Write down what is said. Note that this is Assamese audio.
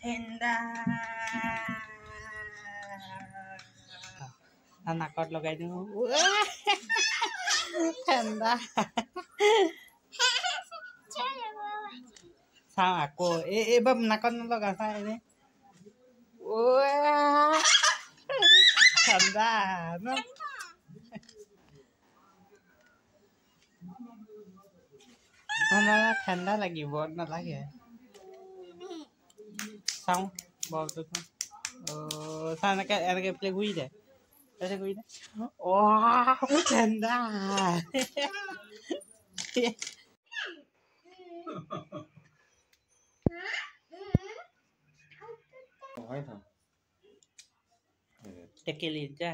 ঠাণ্ডা নাকত লগাই দিওঁ ঠাণ্ডা চাওঁ আকৌ এইবাৰ নাকত নলগা চা এনে ঠাণ্ডা ন ঠাণ্ডা লাগিব নালাগে চাওঁ বলটো চাওঁ এনেকে প্লে ঘূৰি যায় ঘূৰি যায় ঠাণ্ডা টেকেলি যা